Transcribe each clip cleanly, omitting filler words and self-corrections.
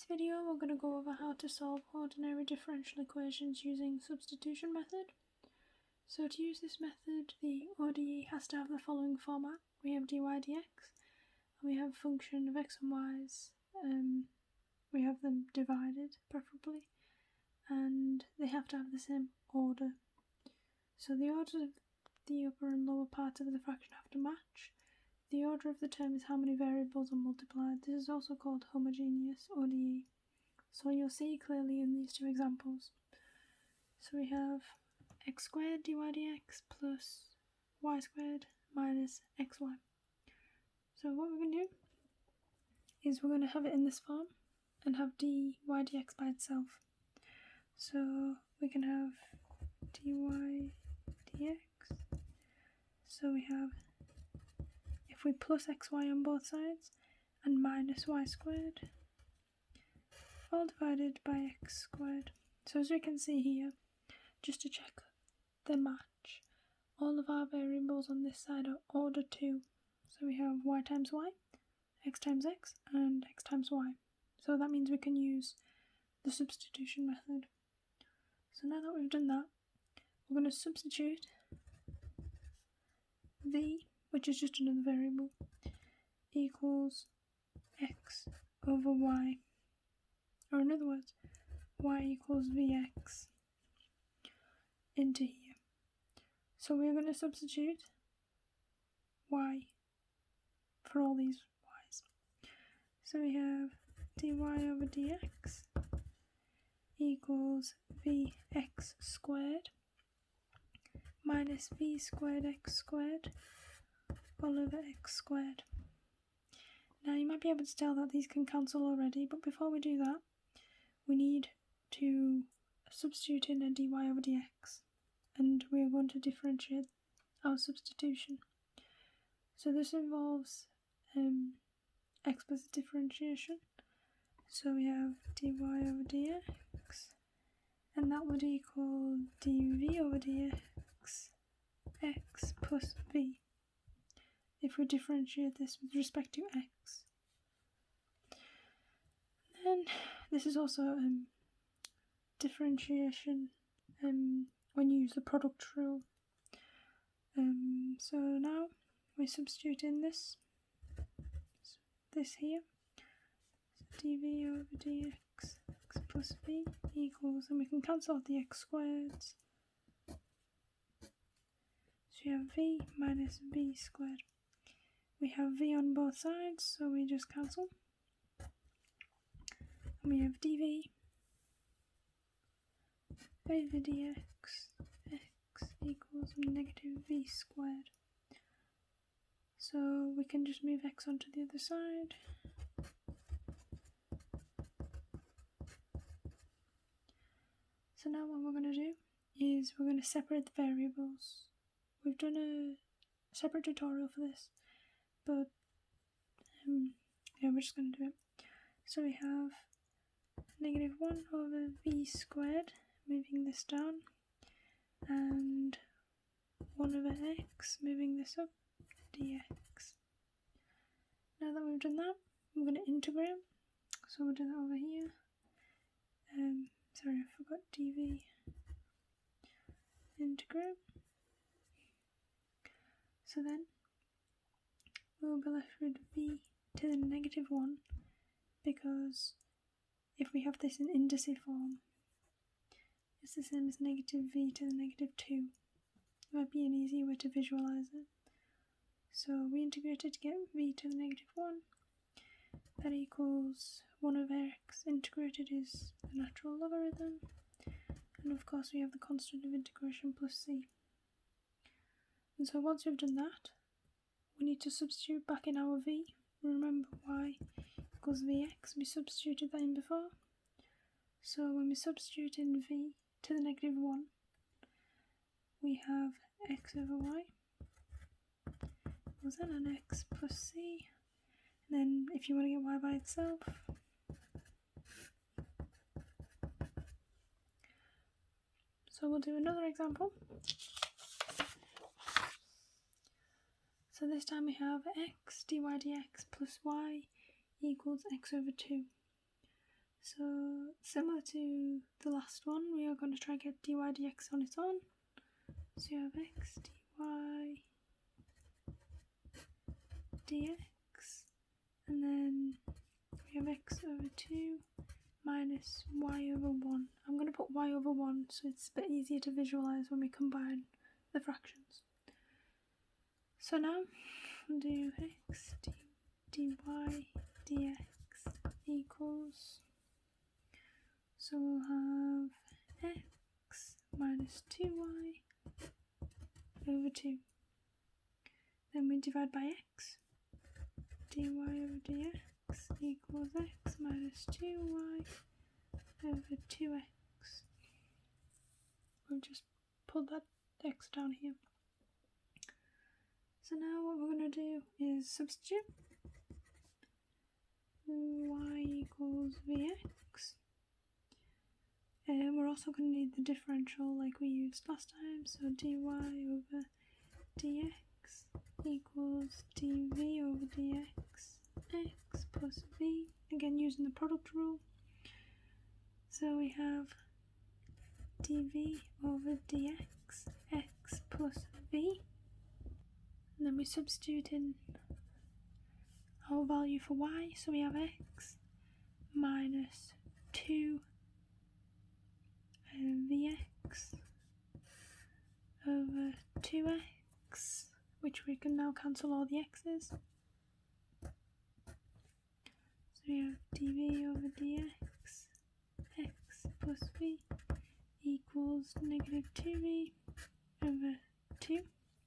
this video we're going to go over how to solve ordinary differential equations using substitution method. So to use this method, the ODE has to have the following format. We have dy dx, and we have a function of x and y's. We have them divided, preferably, and they have to have the same order. So the orders of the upper and lower parts of the fraction have to match. The order of the term is how many variables are multiplied. This is also called homogeneous ODE. So you'll see clearly in these two examples. So we have x squared dy dx plus y squared minus xy. So what we're going to do is we're going to have it in this form and have dy dx by itself. So we can have dy dx. So we have, if we plus xy on both sides and minus y squared, all divided by x squared. So as we can see here, just to check the match, all of our variables on this side are order 2. So we have y times y, x times x, and x times y. So that means we can use the substitution method. So now that we've done that, we're going to substitute v, which is just another variable, equals x over y, or in other words, y equals vx into here. So we're going to substitute y for all these y's. So we have dy over dx equals vx squared minus v squared x squared all over x squared. Now you might be able to tell that these can cancel already, but before we do that, we need to substitute in a dy over dx, and we are going to differentiate our substitution. So this involves explicit differentiation. So we have dy over dx, and that would equal dv over dx x plus v if we differentiate this with respect to x. Then this is also differentiation when you use the product rule. So now we substitute in this here. So dv over dx x plus v equals, and we can cancel out the x squareds. So you have v minus v squared. We have v on both sides, so we just cancel. And we have dv over dx x equals negative v squared. So we can just move x onto the other side. So now what we're going to do is we're going to separate the variables. We've done a separate tutorial for this, but yeah, we're just going to do it. So we have negative 1 over v squared, moving this down, and 1 over x, moving this up, dx. Now that we've done that, we're going to integrate. So we'll do that over here. Sorry, I forgot dv. Integrate. So then we'll be left with v to the negative 1, because if we have this in indice form, it's the same as negative v to the negative 2. It might be an easier way to visualize it. So we integrate it to get v to the negative 1. That equals 1 over x integrated is the natural logarithm. And of course we have the constant of integration plus c. And so once we've done that, we need to substitute back in our v. Remember y equals vx, we substituted that in before. So when we substitute in v to the negative 1, we have x over y equals ln x plus c. And then if you want to get y by itself, so we'll do another example. So this time we have x dy dx plus y equals x over 2. So similar to the last one, we are going to try and get dy dx on its own. So you have x dy dx, and then we have x over 2 minus y over 1. I'm going to put y over 1 so it's a bit easier to visualise when we combine the fractions. So now we'll do x dy dx equals, so we'll have x minus 2y over 2. Then we divide by x, dy over dx equals x minus 2y over 2x. We'll just put that x down here. So now what we're going to do is substitute. Y equals vx. We're also going to need the differential like we used last time, so dy over dx equals dv over dx x plus v, again using the product rule. So we have dv over dx x plus v, and then we substitute in our value for y, so we have x minus 2 vx over 2x, which we can now cancel all the x's. So we have dv over dx x plus v equals negative 2v over 2.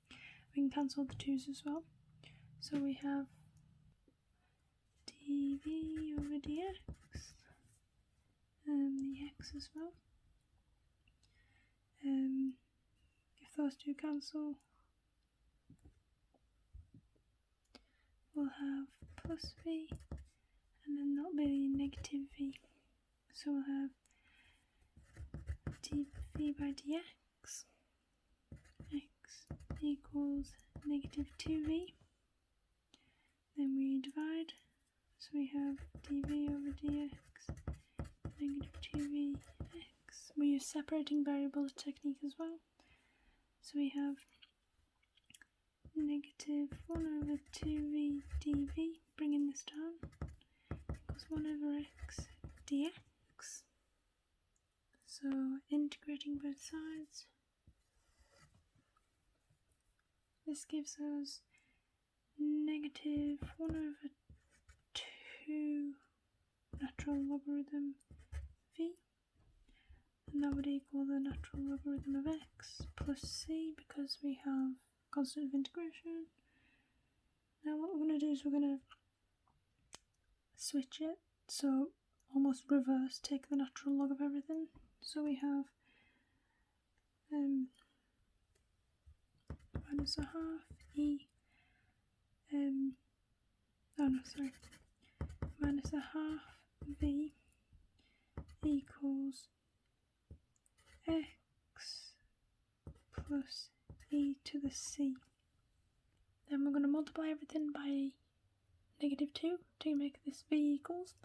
We can cancel the 2's as well. So we have dv over dx and the x as well. If those two cancel, we'll have plus v, and then that'll be negative v. So we'll have dv by dx x equals negative 2v. Then we divide, so we have dv over dx negative 2v x. We use separating variables technique as well. So we have negative 1 over 2v dv, bringing this down, equals 1 over x dx. So integrating both sides, this gives us negative 1 over 2 natural logarithm v, and that would equal the natural logarithm of x plus c, because we have constant of integration. Now what we're going to do is we're going to switch it, so almost reverse, take the natural log of everything. So we have minus a half minus a half v equals x plus e to the c. Then we're going to multiply everything by negative 2 to make this v equals.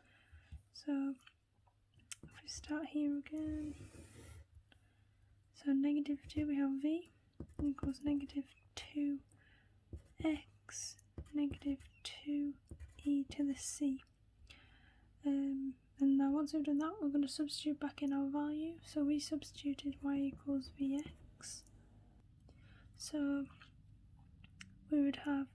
So if we start here again, so negative 2, we have v equals negative 2x negative 2e to the c. And now once we've done that, we're going to substitute back in our value. So we substituted y equals vx. So we would have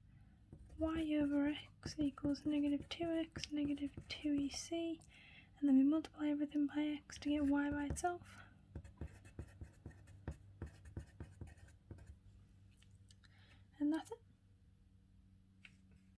y over x equals negative 2x negative 2ec, and then we multiply everything by x to get y by itself. And that's it.